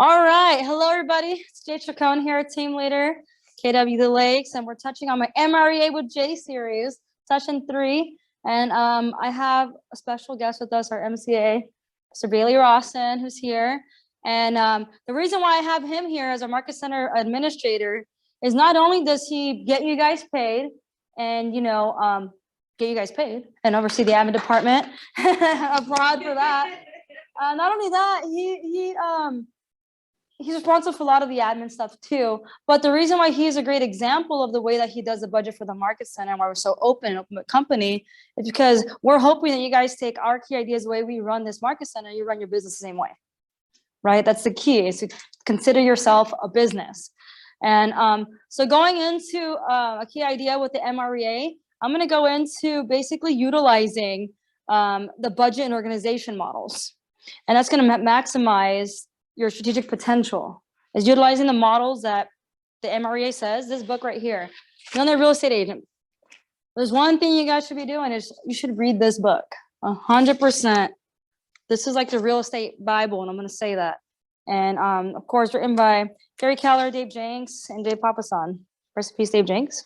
All right. Hello, everybody. It's Chacon here, team leader, KW The Lakes, and we're touching on my MREA with J series, session 3. And I have a special guest with us, our MCA, Mr. Bailey Rawson, who's here. And the reason why I have him here as our market center administrator is not only does he get you guys paid and, get you guys paid and oversee the admin department. Applaud for that. Not only that, he's responsible for a lot of the admin stuff too. But the reason why he's a great example of the way that he does the budget for the market center and why we're so open company is because we're hoping that you guys take our key ideas, the way we run this market center, you run your business the same way, right? That's the key, is to consider yourself a business. And so going into a key idea with the MREA, I'm going to go into basically utilizing the budget and organization models. And that's going to maximize your strategic potential, is utilizing the models that the MREA says. This book right here, you're a real estate agent. There's one thing you guys should be doing is you should read this book 100%. This is like the real estate Bible, and I'm going to say that. And of course, written by Gary Keller, Dave Jenks, and Jay Papasan. Rest in peace, Dave Jenks.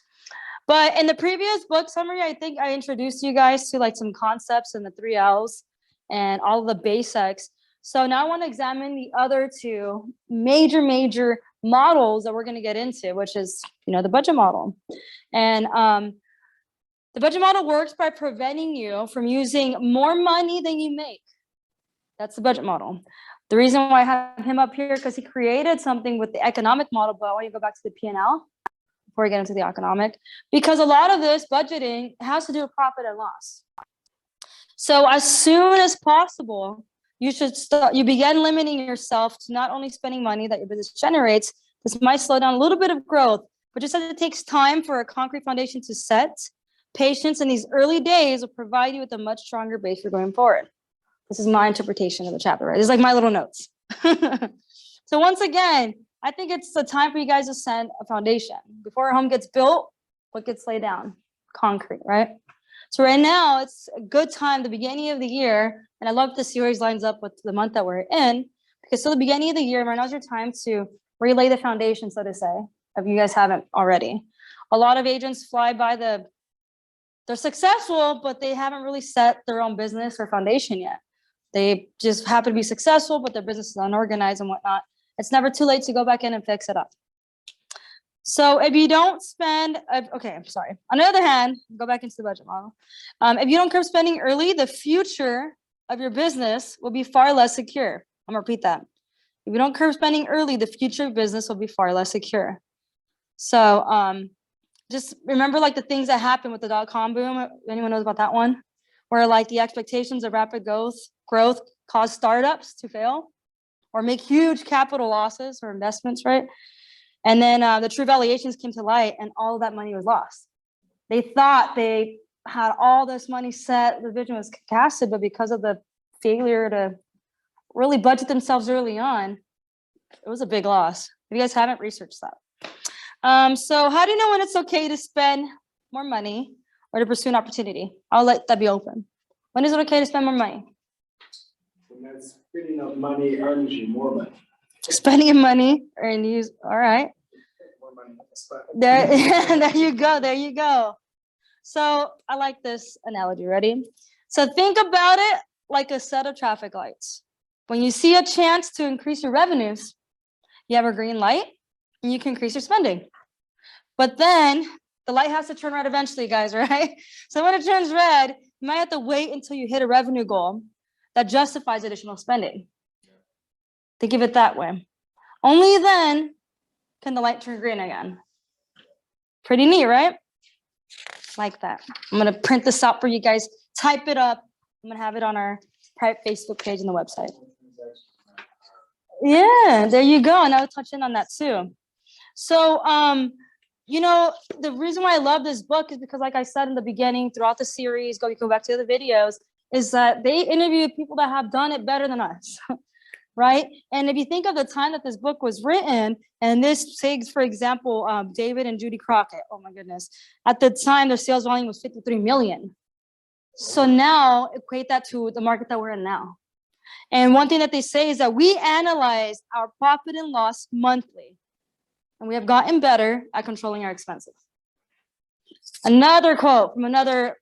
But in the previous book summary, I think I introduced you guys to like some concepts and the 3 L's and all of the basics. So now I want to examine the other two major models that we're going to get into, which is, the budget model. And the budget model works by preventing you from using more money than you make. That's the budget model. The reason why I have him up here, because he created something with the economic model, but I want you to go back to the P&L before we get into the economic, because a lot of this budgeting has to do with profit and loss. So as soon as possible, you begin limiting yourself to not only spending money that your business generates. This might slow down a little bit of growth, but just as it takes time for a concrete foundation to set, patience in these early days will provide you with a much stronger base for going forward. This is my interpretation of the chapter, right? It's like my little notes. So once again, I think it's the time for you guys to set a foundation. Before a home gets built, what gets laid down? Concrete, right? So right now, it's a good time, the beginning of the year, and I love the series lines up with the month that we're in, because so the beginning of the year, right now is your time to relay the foundation, so to say, if you guys haven't already. A lot of agents fly by they're successful, but they haven't really set their own business or foundation yet. They just happen to be successful, but their business is unorganized and whatnot. It's never too late to go back in and fix it up. So if you don't spend, okay, I'm sorry. On the other hand, go back into the budget model. If you don't curb spending early, the future of your business will be far less secure. I'm gonna repeat that. If you don't curb spending early, the future of business will be far less secure. So just remember like the things that happened with the .com boom. Anyone knows about that one? Where like the expectations of rapid growth caused startups to fail or make huge capital losses or investments, right? And then the true valuations came to light and all of that money was lost. They thought they had all this money set, the vision was casted, but because of the failure to really budget themselves early on, it was a big loss. If you guys haven't researched that. So how do you know when it's okay to spend more money or to pursue an opportunity? I'll let that be open. When is it okay to spend more money? When that spending of money earns you more money. Spending money earns you, all right. There you go. So I like this analogy. Ready? So think about it like a set of traffic lights. When you see a chance to increase your revenues, you have a green light and you can increase your spending. But then the light has to turn red eventually, guys, right? So when it turns red, you might have to wait until you hit a revenue goal that justifies additional spending. Think of it that way. Only then can the light turn green again. Pretty neat, right? Like that. I'm going to print this out for you guys. Type it up. I'm going to have it on our private Facebook page and the website. Yeah, there you go. And I'll touch in on that too. So, the reason why I love this book is because, like I said in the beginning, throughout the series, you go back to the other videos, is that they interview people that have done it better than us. Right? And if you think of the time that this book was written, and this takes, for example, David and Judy Crockett, oh my goodness, at the time, their sales volume was 53 million. So now equate that to the market that we're in now. And one thing that they say is that we analyze our profit and loss monthly, and we have gotten better at controlling our expenses. Another quote from another,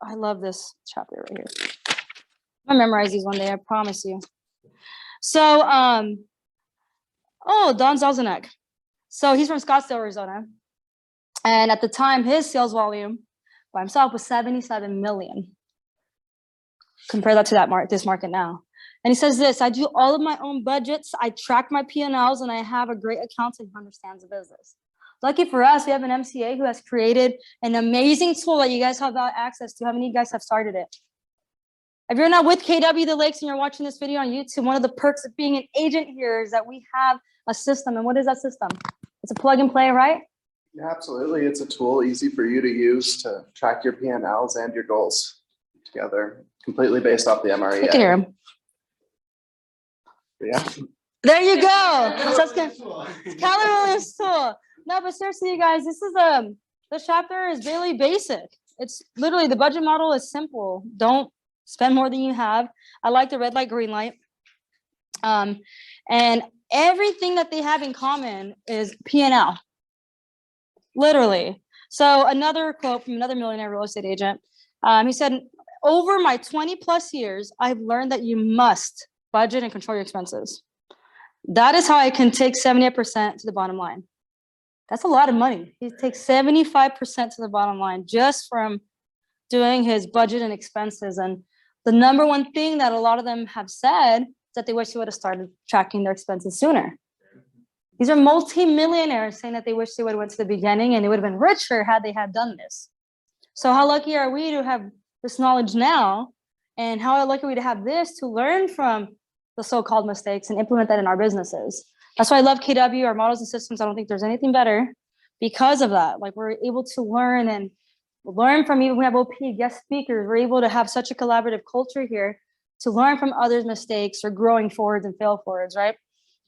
I love this chapter right here. I'll memorize these one day, I promise you. So, Don Zalzanek. So he's from Scottsdale, Arizona. And at the time, his sales volume by himself was 77 million. Compare that to this market now. And he says this, I do all of my own budgets, I track my P&Ls, and I have a great accountant who understands the business. Lucky for us, we have an MCA who has created an amazing tool that you guys have access to. How many of you guys have started it? If you're not with KW The Lakes and you're watching this video on YouTube, one of the perks of being an agent here is that we have a system. And what is that system? It's a plug and play, right? Yeah, absolutely. It's a tool easy for you to use to track your P&Ls and your goals together, completely based off the MREA. You can hear him. Yeah. There you go. So it's Keller Williams tool. No, but seriously, you guys, this chapter is really basic. It's literally the budget model is simple. Don't spend more than you have. I like the red light, green light. And everything that they have in common is P&L. Literally. So another quote from another millionaire real estate agent. He said, over my 20 plus years, I've learned that you must budget and control your expenses. That is how I can take 78% to the bottom line. That's a lot of money. He takes 75% to the bottom line just from doing his budget and expenses. And the number one thing that a lot of them have said is that they wish they would have started tracking their expenses sooner. These are multi-millionaires saying that they wish they would have went to the beginning and they would have been richer had they had done this. So how lucky are we to have this knowledge now? And how lucky are we to have this to learn from the so-called mistakes and implement that in our businesses? That's why I love KW, our models and systems. I don't think there's anything better because of that. Like we're able to learn and learn from, even we have OP guest speakers. We're able to have such a collaborative culture here to learn from others' mistakes or growing forwards and fail forwards, right?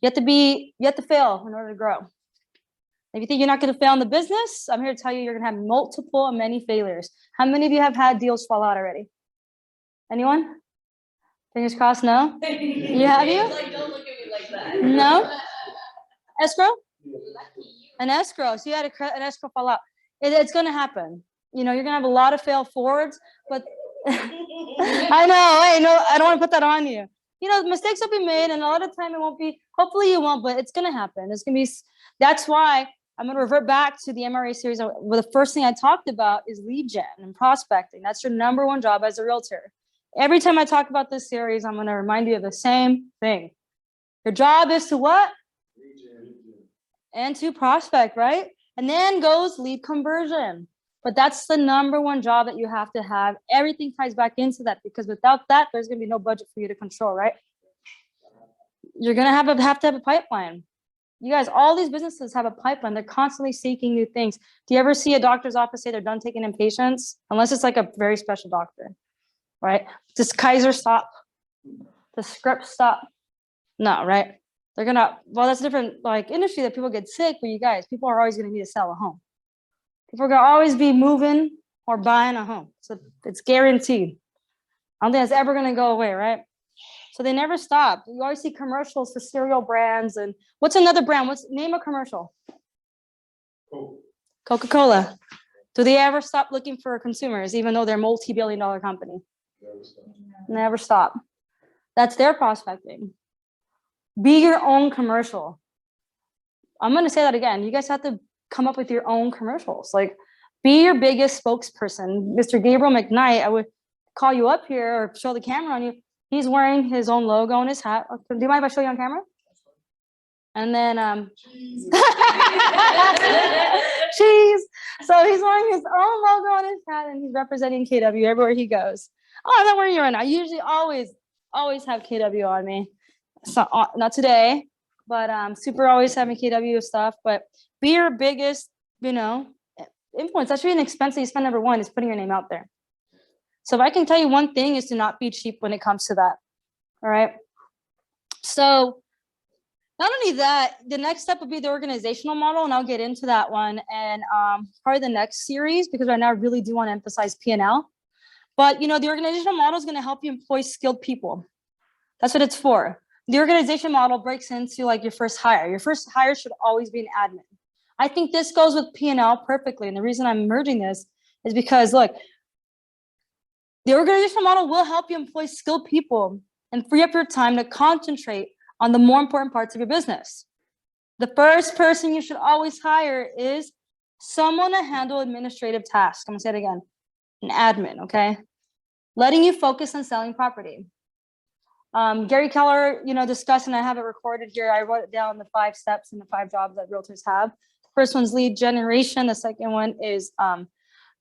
You have to fail in order to grow. If you think you're not going to fail in the business, I'm here to tell you, you're going to have multiple and many failures. How many of you have had deals fall out already? Anyone? Fingers crossed, no? You have you? Like, don't look at me like that. No? Escrow? An escrow. So you had an escrow fall out. It's going to happen. You know, you're going to have a lot of fail forwards, but I know, I don't want to put that on you. You know, mistakes will be made and a lot of time it won't be, hopefully you won't, but it's going to happen. It's going to be, that's why I'm going to revert back to the MREA series. Well, the first thing I talked about is lead gen and prospecting. That's your number one job as a realtor. Every time I talk about this series, I'm going to remind you of the same thing. Your job is to what? And to prospect, right? And then goes lead conversion. But that's the number one job that you have to have. Everything ties back into that because without that, there's going to be no budget for you to control, right? You're going to have to have a pipeline. You guys, all these businesses have a pipeline. They're constantly seeking new things. Do you ever see a doctor's office say they're done taking in patients? Unless it's like a very special doctor, right? Does Kaiser stop? Does Scripps stop? No, right? They're going to, well, that's a different like industry that people get sick, but you guys, people are always going to need to sell a home. People are going to always be moving or buying a home. So it's guaranteed. I don't think that's ever going to go away, right? So they never stop. You always see commercials for cereal brands. And what's another brand? Name a commercial? Coca-Cola. Do they ever stop looking for consumers, even though they're a multi-billion-dollar company? Never stop. That's their prospecting. Be your own commercial. I'm going to say that again. You guys have to come up with your own commercials. Like, be your biggest spokesperson. Mr. Gabriel McKnight, I would call you up here or show the camera on you. He's wearing his own logo on his hat. Do you mind if I show you on camera? And then, cheese. So he's wearing his own logo on his hat and he's representing KW everywhere he goes. Oh, I'm not wearing it right now. I usually always have KW on me. So, not today, but super always having KW stuff. But be your biggest, influence. That should be an expense that you spend. Number one is putting your name out there. So if I can tell you one thing is to not be cheap when it comes to that. All right. So not only that, the next step would be the organizational model, and I'll get into that one and probably the next series, because right now I really do want to emphasize P&L. But the organizational model is going to help you employ skilled people. That's what it's for. The organization model breaks into like your first hire. Your first hire should always be an admin. I think this goes with P&L perfectly. And the reason I'm merging this is because, look, the organizational model will help you employ skilled people and free up your time to concentrate on the more important parts of your business. The first person you should always hire is someone to handle administrative tasks. I'm gonna say it again, an admin, okay? Letting you focus on selling property. Gary Keller, discussed, and I have it recorded here. I wrote it down, the 5 steps and the 5 jobs that realtors have. First one's lead generation. The second one is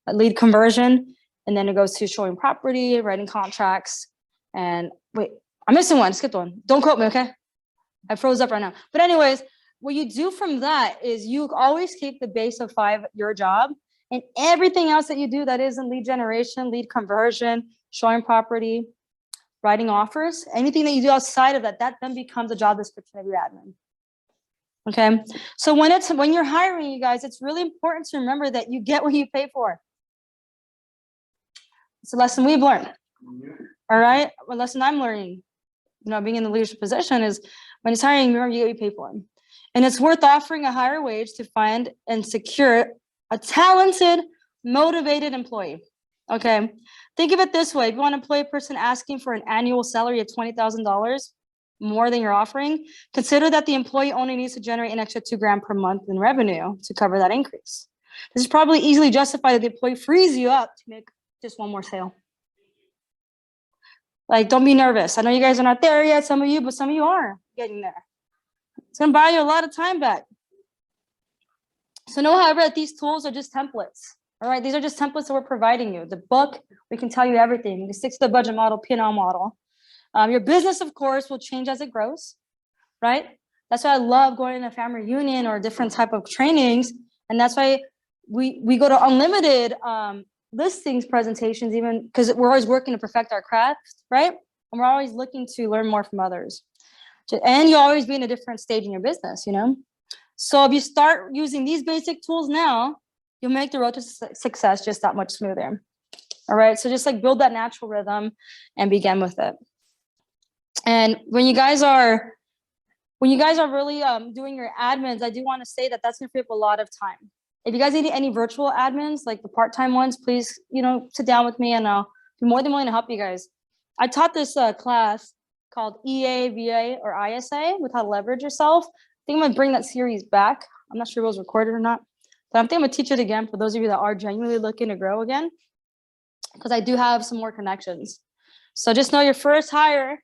lead conversion. And then it goes to showing property, writing contracts. And wait, I'm missing one, skipped one. Don't quote me, okay? I froze up right now. But anyways, what you do from that is you always keep the base of 5 your job, and everything else that you do that isn't lead generation, lead conversion, showing property, writing offers, anything that you do outside of that, that then becomes a job description of your admin. Okay, so when you're hiring, you guys, it's really important to remember that you get what you pay for. It's a lesson we've learned. All right, a lesson I'm learning, being in the leadership position is when it's hiring, remember you get what you pay for. And it's worth offering a higher wage to find and secure a talented, motivated employee. Okay, think of it this way. If you want to employ a person asking for an annual salary of $20,000 more than you're offering, consider that the employee only needs to generate an extra $2,000 per month in revenue to cover that increase. This is probably easily justified that the employee frees you up to make just one more sale. Like, don't be nervous. I know you guys are not there yet, some of you, but some of you are getting there. It's going to buy you a lot of time back. So know, however, that these tools are just templates. All right, these are just templates that we're providing you. The book, we can tell you everything. You can stick to the budget model, P&L model. Your business, of course, will change as it grows, right? That's why I love going to a family reunion or different type of trainings. And that's why we go to unlimited listings presentations, even because we're always working to perfect our craft, right? And we're always looking to learn more from others. And you'll always be in a different stage in your business, So if you start using these basic tools now, you'll make the road to success just that much smoother. All right, so just like build that natural rhythm and begin with it. And when you guys are really doing your admins, I do want to say that that's going to free up a lot of time. If you guys need any virtual admins, like the part-time ones, please, sit down with me and I'll be more than willing to help you guys. I taught this class called EA, VA, or ISA with how to leverage yourself. I think I'm going to bring that series back. I'm not sure if it was recorded or not, but I think I'm going to teach it again for those of you that are genuinely looking to grow again, because I do have some more connections. So just know your first hire,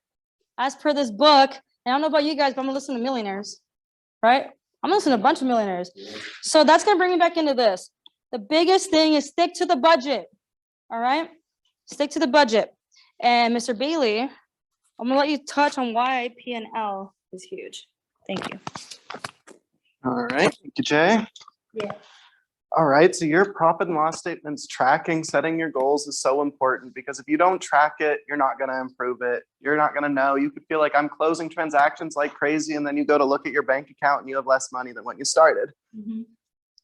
as per this book, and I don't know about you guys, but I'm going to listen to millionaires, right? I'm going to listen to a bunch of millionaires. So that's going to bring me back into this. The biggest thing is stick to the budget, all right? Stick to the budget. And Mr. Bailey, I'm going to let you touch on why P&L is huge. Thank you. All right, thank you, Jay. Yeah. All right, so your profit and loss statements, tracking, setting your goals is so important, because if you don't track it, you're not going to improve it. You're not going to know. You could feel like I'm closing transactions like crazy, and then you go to look at your bank account and you have less money than when you started. Mm-hmm.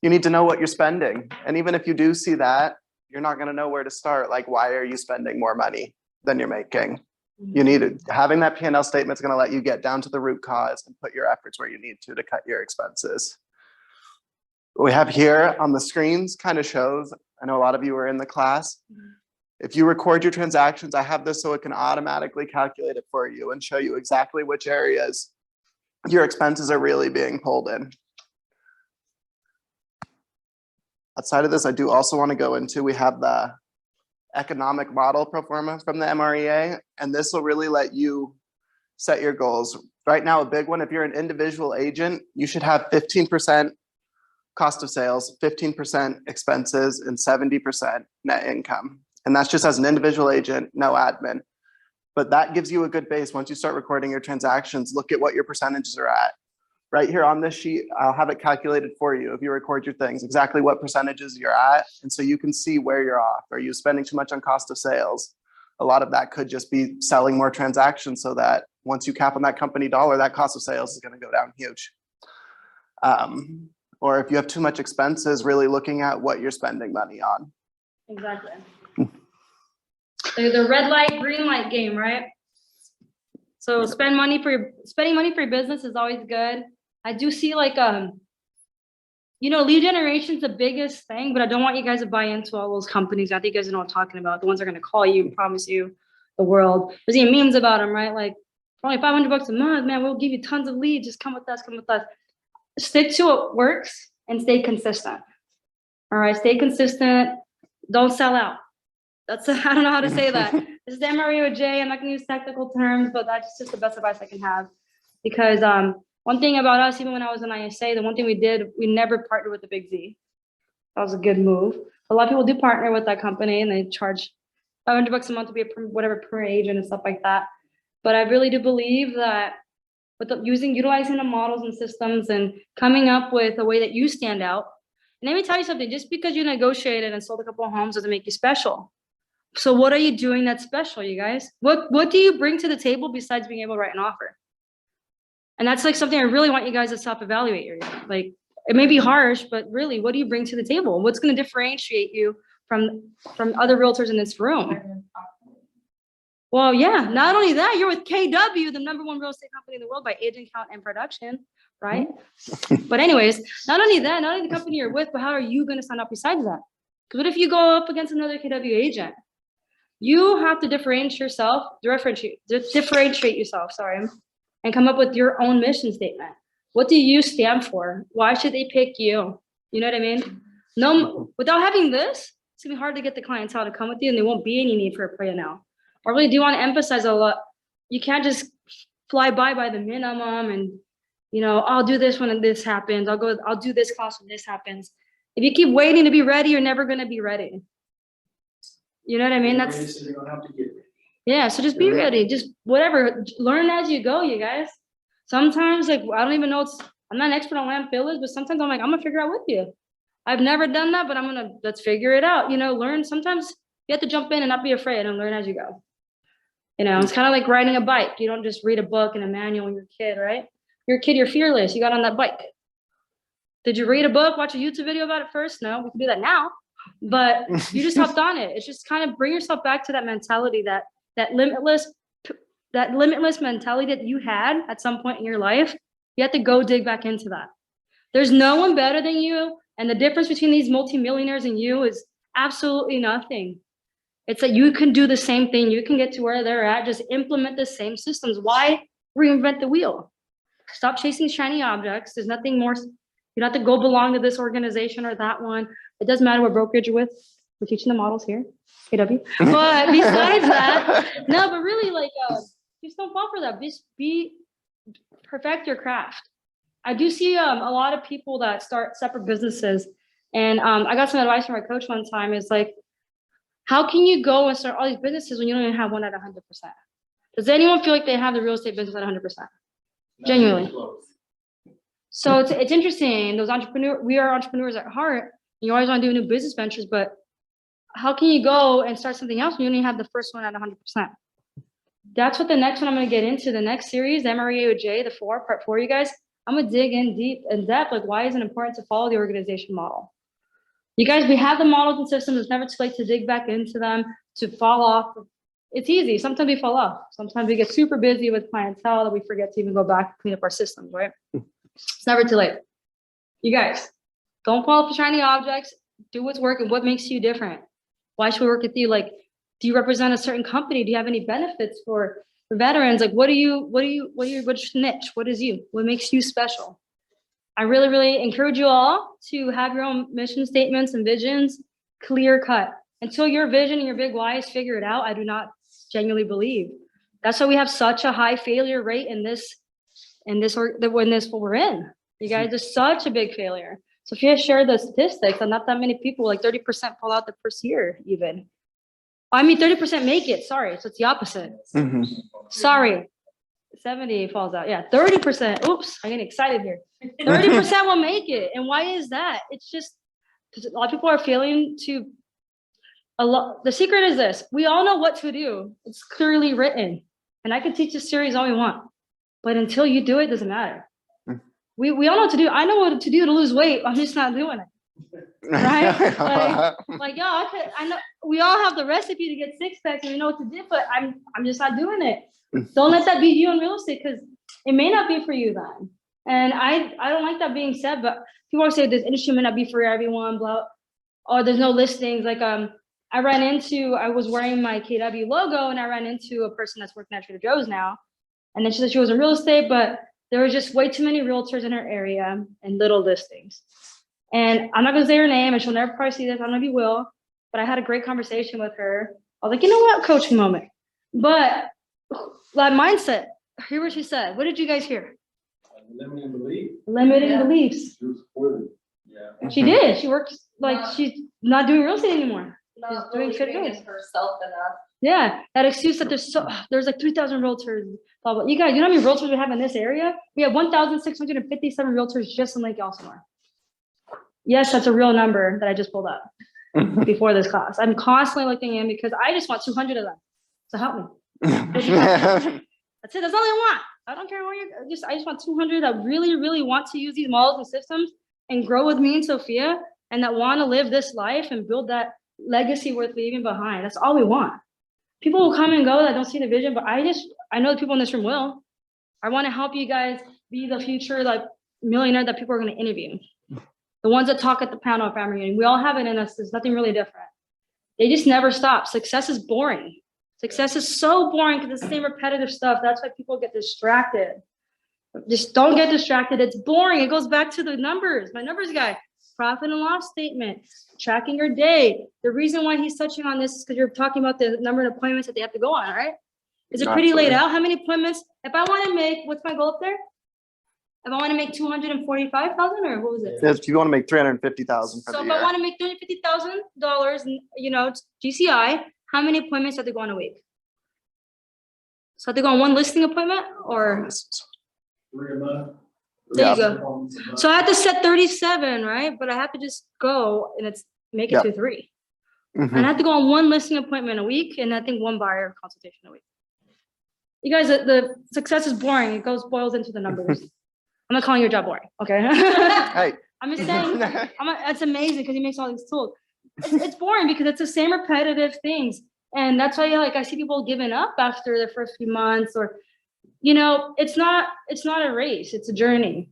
You need to know what you're spending. And even if you do see that, you're not going to know where to start. Like, why are you spending more money than you're making? Mm-hmm. You need it. Having that P&L statement is going to let you get down to the root cause and put your efforts where you need to cut your expenses. What we have here on the screens kind of shows, I know a lot of you were in the class. If you record your transactions, I have this so it can automatically calculate it for you and show you exactly which areas your expenses are really being pulled in. Outside of this, I do also want to go into, we have the economic model pro forma from the MREA, and this will really let you set your goals. Right now, a big one, if you're an individual agent, you should have 15% cost of sales, 15% expenses, and 70% net income. And that's just as an individual agent, no admin. But that gives you a good base. Once you start recording your transactions, look at what your percentages are at. Right here on this sheet, I'll have it calculated for you if you record your things, exactly what percentages you're at. And so you can see where you're off. Are you spending too much on cost of sales? A lot of that could just be selling more transactions, so that once you cap on that company dollar, that cost of sales is going to go down huge. Or if you have too much expenses, really looking at what you're spending money on. Exactly. The red light, green light game, right? So spending money for your business is always good. I do see like lead generation is the biggest thing, but I don't want you guys to buy into all those companies. I think you guys know what I'm talking about. The ones that are going to call you and promise you the world. There's even memes about them, right? Like for only $500 a month, man, we'll give you tons of leads. Just come with us, come with us. Stick to what works and stay consistent. All right, stay consistent. Don't sell out. I don't know how to say that. This is the MREA with J. I'm not going to use technical terms, but that's just the best advice I can have. Because one thing about us, even when I was in ISA, the one thing we did, we never partnered with the big Z. That was a good move. A lot of people do partner with that company and they charge $500 a month to be whatever per agent and stuff like that. But I really do believe that with utilizing the models and systems and coming up with a way that you stand out. And let me tell you something, just because you negotiated and sold a couple of homes doesn't make you special. So what are you doing that's special, you guys? What do you bring to the table besides being able to write an offer? And that's like something I really want you guys to self-evaluate. Like, it may be harsh, but really, what do you bring to the table? What's going to differentiate you from other realtors in this room? Well, yeah, not only that, you're with KW, the #1 real estate company in the world by agent count and production, right? But anyways, not only that, not only the company you're with, but how are you going to stand out besides that? Because what if you go up against another KW agent? You have to differentiate yourself, and come up with your own mission statement. What do you stand for? Why should they pick you? You know what I mean? No, without having this, it's gonna be hard to get the clientele to come with you, and there won't be any need for a P&L. I really do want to emphasize a lot. You can't just fly by the minimum and, I'll do this when this happens. I'll do this class when this happens. If you keep waiting to be ready, you're never gonna be ready. You know what I mean? Yeah, so just be ready. Just whatever. Learn as you go, you guys. Sometimes, like, I don't even know I'm not an expert on land fillers, but sometimes I'm like, I'm gonna figure out with you. I've never done that, but let's figure it out. Learn. Sometimes you have to jump in and not be afraid and learn as you go. It's kind of like riding a bike. You don't just read a book and a manual when you're a kid, right? You're a kid, you're fearless. You got on that bike. Did you read a book, watch a YouTube video about it first? No, we can do that now. But you just hopped on it. It's just kind of bring yourself back to that mentality, that limitless mentality that you had at some point in your life. You have to go dig back into that. There's no one better than you. And the difference between these multimillionaires and you is absolutely nothing. It's that you can do the same thing. You can get to where they're at. Just implement the same systems. Why reinvent the wheel? Stop chasing shiny objects. There's nothing more. You don't have to go belong to this organization or that one. It doesn't matter what brokerage you're with. We're teaching the models here, KW. But besides that, no, but really, like, just don't fall for that. Just perfect your craft. I do see a lot of people that start separate businesses. And I got some advice from my coach one time. Is like, how can you go and start all these businesses when you don't even have one at 100%? Does anyone feel like they have the real estate business at 100%? Genuinely. So it's interesting. We are entrepreneurs at heart. You always want to do new business ventures, but how can you go and start something else when you only have the first one at 100%? That's what the next one I'm going to get into. The next series, MREA with J, part 4, you guys. I'm going to dig in deep and depth. Like, why is it important to follow the organization model? You guys, we have the models and systems. It's never too late to dig back into them, to fall off. It's easy. Sometimes we fall off. Sometimes we get super busy with clientele that we forget to even go back and clean up our systems, right? It's never too late. You guys, don't fall for shiny objects. Do what's working. What makes you different? Why should we work with you? Like, do you represent a certain company? Do you have any benefits for veterans? Like, what's your niche? What is you? What makes you special? I really, really encourage you all to have your own mission statements and visions clear cut. Until your vision and your big why is figured out, I do not genuinely believe. That's why we have such a high failure rate in what we're in. You guys, there's such a big failure. So if you share the statistics, and not that many people, like 30% fall out the first year even. I mean, 30% make it, sorry. So it's the opposite. Mm-hmm. Sorry. 70 falls out. Yeah, 30%. Oops, I'm getting excited here. 30% will make it. And why is that? It's just because a lot of people are failing to. The secret is this: we all know what to do. It's clearly written, and I can teach this series all we want, but until you do it, doesn't matter. We all know what to do. I know what to do to lose weight. I'm just not doing it. Right? Like, yo, I know we all have the recipe to get six packs and we know what to do, but I'm just not doing it. Don't let that be you in real estate, because it may not be for you then. And I don't like that being said, but people always say this industry may not be for everyone, blah, or there's no listings. Like, I was wearing my KW logo and I ran into a person that's working at Trader Joe's now. And then she said she was in real estate, but there were just way too many realtors in her area and little listings. And I'm not gonna say her name, and she'll never probably see this. I don't know if you will, but I had a great conversation with her. I was like, you know what, coaching moment. But that mindset, hear what she said. What did you guys hear? Limiting belief. Limiting beliefs. She was quitting. Yeah. She did. She works like she's not doing real estate anymore. Not doing believing Trader in Joe's. herself enough. Yeah, that excuse that there's like 3,000 realtors. Blah, blah. You guys, you know how many realtors we have in this area? We have 1,657 realtors just in Lake Elsinore. Yes, that's a real number that I just pulled up before this class. I'm constantly looking in because I just want 200 of them. So help me. That's it. That's all I want. I don't care what I just want 200 that really, really want to use these models and systems and grow with me and Sophia, and that want to live this life and build that legacy worth leaving behind. That's all we want. People will come and go that don't see the vision, but I know the people in this room will. I want to help you guys be the future like millionaire that people are going to interview. The ones that talk at the panel at family reunion. We all have it in us. There's nothing really different. They just never stop. Success is boring. Success is so boring because it's the same repetitive stuff. That's why people get distracted. Just don't get distracted. It's boring. It goes back to the numbers. My numbers guy, profit and loss statement, tracking your day. The reason why he's touching on this is because you're talking about the number of appointments that they have to go on, right? Is it pretty laid out? How many appointments? If I want to make, what's my goal up there? If I want to make 245,000, or what was it? If you want to make 350,000 for So the if year. I want to make $350,000, you know, GCI, how many appointments have to go on a week? So have to go on one listing appointment, or 3 a month. there you go. So I have to set 37, right? But I have to just go and make it to 3. And I have to go on one listing appointment a week, and I think one buyer consultation a week. You guys, the success is boring. It boils into the numbers. I'm not calling your job boring, okay? Hey. I'm just saying, that's amazing because he makes all these tools. It's boring because it's the same repetitive things. And that's why I see people giving up after the first few months, or, you know, it's not a race, it's a journey.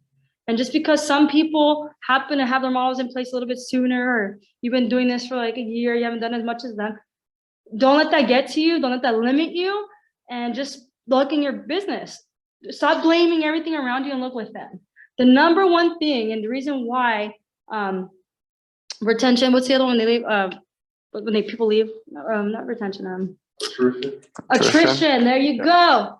And just because some people happen to have their models in place a little bit sooner, or you've been doing this for like a year, you haven't done as much as them, don't let that get to you. Don't let that limit you, and just look in your business. Stop blaming everything around you and look within. The number one thing, and the reason why retention, what's the other one they leave? When people leave, not retention, attrition. There you go.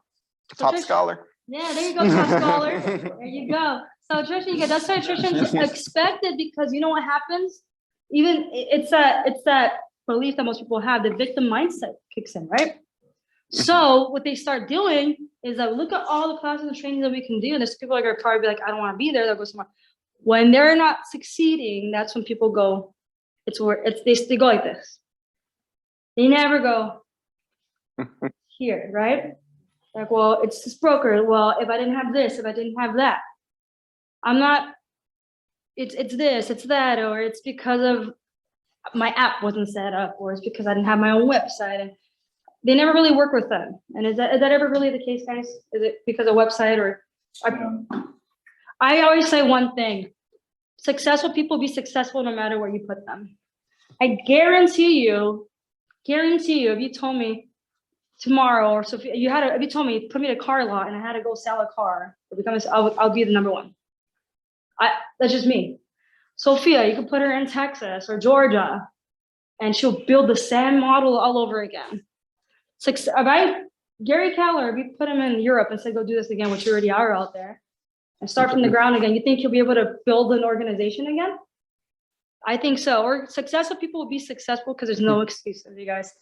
Top scholar. Yeah, there you go, top scholar. There you go. So attrition, that's why attrition is expected, because you know what happens? Even it's that belief that most people have. The victim mindset kicks in, right? So what they start doing is that look at all the classes and trainings that we can do. And there's people are probably be like, I don't want to be there. They'll go somewhere. When they're not succeeding, that's when people go, they go like this. They never go here, right? Like, well, it's this broker. Well, if I didn't have this, if I didn't have that, I'm not, it's this, it's that, or it's because of my app wasn't set up, or it's because I didn't have my own website. And they never really work with them. And is that ever really the case, guys? Is it because of website, or? I always say one thing: successful people be successful no matter where you put them. I guarantee you, if you told me tomorrow, or Sophia, if you told me, put me in a car lot and I had to go sell a car, I'll be the number one. That's just me. Sophia, you can put her in Texas or Georgia, and she'll build the same model all over again. Gary Keller, if you put him in Europe and said, go do this again, which you already are out there, and start from the ground again, you think he'll be able to build an organization again? I think so. Or successful people will be successful because there's no excuses, you guys.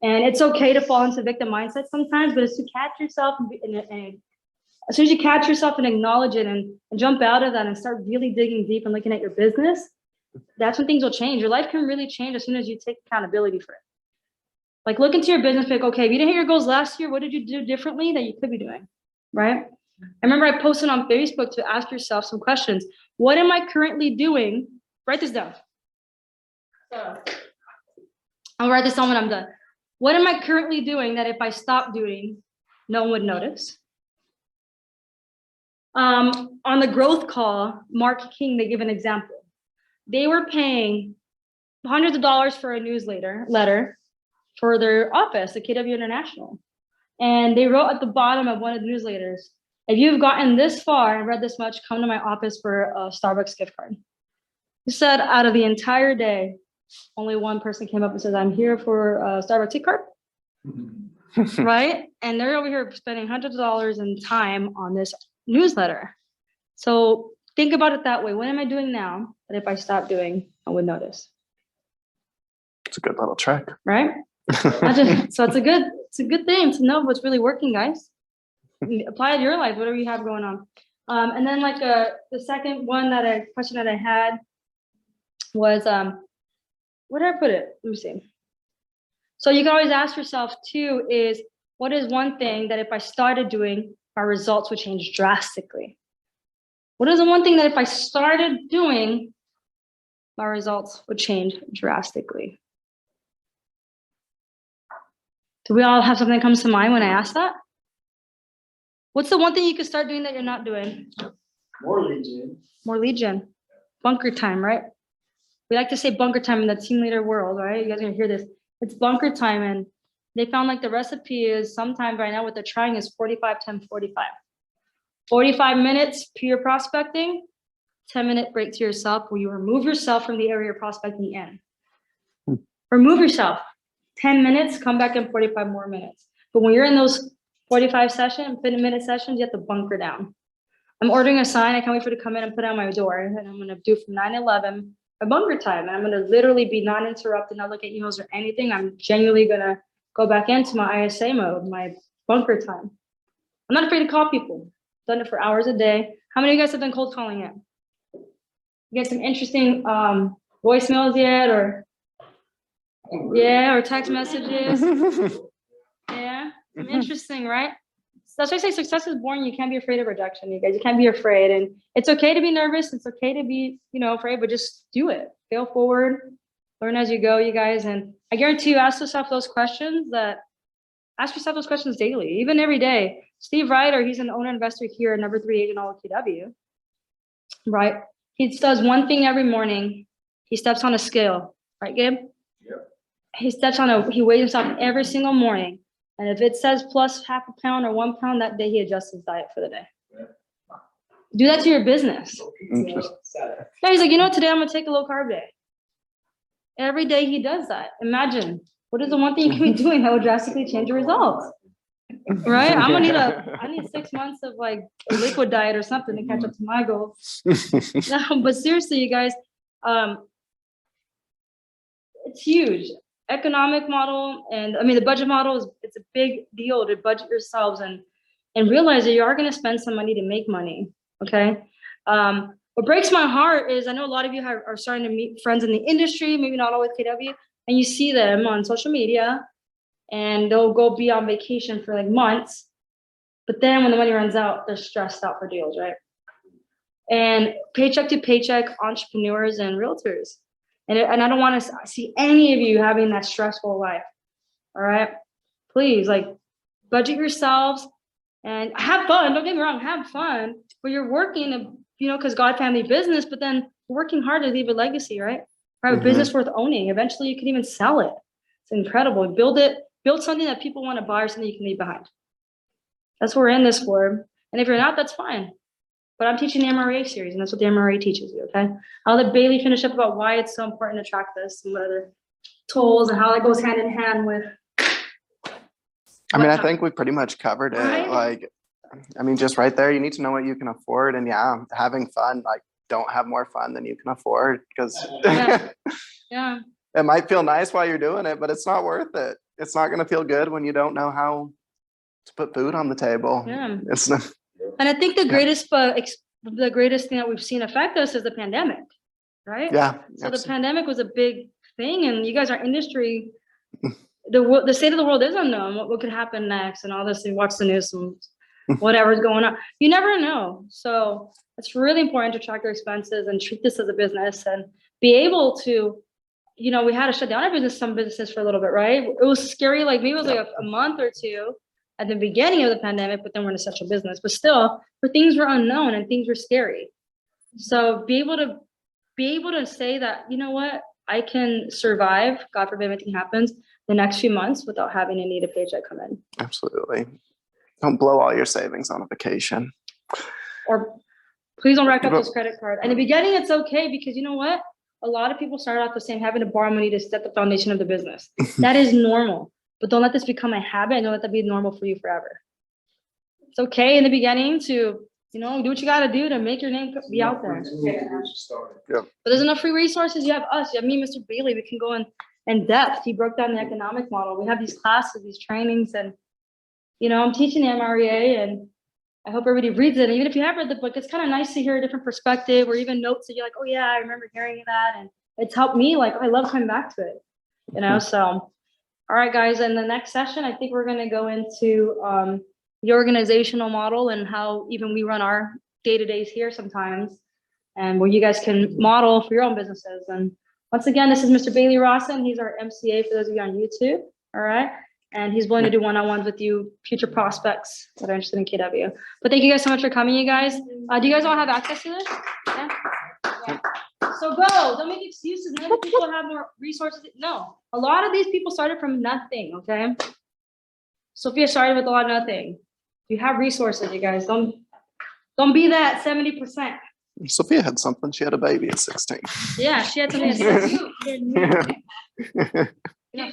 And it's okay to fall into victim mindset sometimes, but it's to catch yourself and as soon as you catch yourself and acknowledge it and jump out of that and start really digging deep and looking at your business, that's when things will change. Your life can really change as soon as you take accountability for it. Like, look into your business, like, okay, if you didn't hit your goals last year, what did you do differently that you could be doing, right? I remember I posted on Facebook to ask yourself some questions. What am I currently doing? Write this down. So I'll write this down when I'm done. What am I currently doing that if I stop doing, no one would notice? On the growth call, Mark King, they give an example. They were paying hundreds of dollars for a letter for their office, the KW International. And they wrote at the bottom of one of the newsletters, if you've gotten this far and read this much, come to my office for a Starbucks gift card. He said out of the entire day, only one person came up and says, I'm here for a Starbucks gift card. Right? And they're over here spending hundreds of dollars in time on this newsletter. So think about it that way. What am I doing now that if I stop doing, I would notice? It's a good little trick. Right? So it's a good thing to know what's really working, guys. Apply it to your life, whatever you have going on. And then like the second question that I had was, where did I put it? Let me see. So you can always ask yourself too, is what is one thing that if I started doing, my results would change drastically? What is the one thing that if I started doing, my results would change drastically? Do we all have something that comes to mind when I ask that? What's the one thing you could start doing that you're not doing? More lead gen. More lead gen. Bunker time, right? We like to say bunker time in the team leader world, right? You guys are gonna hear this. It's bunker time, and they found like the recipe is sometimes right now what they're trying is 45, 10, 45. 45 minutes pure prospecting, 10-minute break to yourself where you remove yourself from the area you're prospecting in. Remove yourself. 10 minutes, come back in 45 more minutes. But when you're in those 50-minute sessions, you have to bunker down. I'm ordering a sign. I can't wait for it to come in and put it on my door. And I'm going to do from 9 to 11 a bunker time. And I'm going to literally be non-interrupted, not look at emails or anything. I'm genuinely going to go back into my ISA mode, my bunker time. I'm not afraid to call people. I've done it for hours a day. How many of you guys have done cold calling yet? You get some interesting voicemails yet, or or text messages? Yeah, interesting, right? That's why I say success is born. You can't be afraid of rejection, you guys. You can't be afraid, and it's okay to be nervous. It's okay to be, afraid, but just do it. Fail forward, learn as you go, you guys. And I guarantee you, ask yourself those questions daily, even every day. Steve Ryder, he's an owner investor here, number 3 agent all of KW, right? He does one thing every morning. He steps on a scale, right, Gabe? Yep. He weighs himself every single morning. And if it says plus half a pound or 1 pound that day, he adjusts his diet for the day. Yeah. Do that to your business. Yeah, he's like, today I'm gonna take a low carb day. Every day he does that. Imagine, what is the one thing you can be doing that would drastically change your results? Right? I need 6 months of like a liquid diet or something to catch up to my goals. No, but seriously, you guys, it's huge. Economic model, and the budget model it's a big deal to budget yourselves and realize that you are going to spend some money to make money. Okay. What breaks my heart is I know a lot of you are starting to meet friends in the industry, maybe not all with KW, and you see them on social media and they'll go be on vacation for like months, but then when the money runs out, they're stressed out for deals, right? And paycheck to paycheck entrepreneurs and realtors. And I don't want to see any of you having that stressful life. All right. Please, budget yourselves and have fun. Don't get me wrong, have fun. But you're working, because God family business, but then working hard to leave a legacy, right? Or have a business worth owning. Eventually you can even sell it. It's incredible. Build something that people want to buy or something you can leave behind. That's what we're in this for. And if you're not, that's fine. But I'm teaching the MREA series, and that's what the MREA teaches you, okay? I'll let Bailey finish up about why it's so important to track this and what other tools and how that goes hand in hand with. I think we pretty much covered it. Right? Just right there, you need to know what you can afford, and having fun. Don't have more fun than you can afford, because Yeah. It might feel nice while you're doing it, but it's not worth it. It's not going to feel good when you don't know how to put food on the table. Yeah. It's not. And I think the greatest thing that we've seen affect us is the pandemic, right? Yeah. So absolutely. The pandemic was a big thing, and you guys are industry. The state of the world is unknown. What could happen next, and all this. You watch the news and whatever's going on. You never know. So it's really important to track your expenses and treat this as a business and be able to you know, we had to shut down our business, some businesses for a little bit, right? It was scary, like maybe it was like a month or two at the beginning of the pandemic, but then we're in such a business. But still, for things were unknown and things were scary. So be able to say that, you know what, I can survive, God forbid anything happens, the next few months without having to need a paycheck come in. Absolutely. Don't blow all your savings on a vacation. Or please don't rack up those credit cards. In the beginning, it's okay because you know what? A lot of people start out the same, having to borrow money to set the foundation of the business. That is normal, but don't let this become a habit and don't let that be normal for you forever. It's okay in the beginning to, you know, do what you got to do to make your name be out there. Yep. But there's enough free resources. You have us, you have me, Mr. Bailey. We can go in depth. He broke down the economic model. We have these classes, these trainings, and, you know, I'm teaching the MREA, and I hope everybody reads it. And even if you have read the book, it's kind of nice to hear a different perspective, or even notes that you're like, oh yeah, I remember hearing that. And it's helped me. Like, I love coming back to it, you know? So, all right, guys. In the next session, I think we're going to go into the organizational model and how even we run our day-to-days here sometimes, and where you guys can model for your own businesses. And once again, this is Mr. Bailey Rawson. He's our MCA for those of you on YouTube. All right. And he's willing to do one-on-ones with you, future prospects that are interested in KW. But thank you guys so much for coming, you guys. Do you guys all have access to this? Yeah? Yeah. So go, don't make excuses. Maybe people have more resources. No, a lot of these people started from nothing, okay? Sophia started with a lot of nothing. You have resources, you guys. Don't be that 70%. Sophia had something. She had a baby at 16. Yeah, she had something to say. Yeah.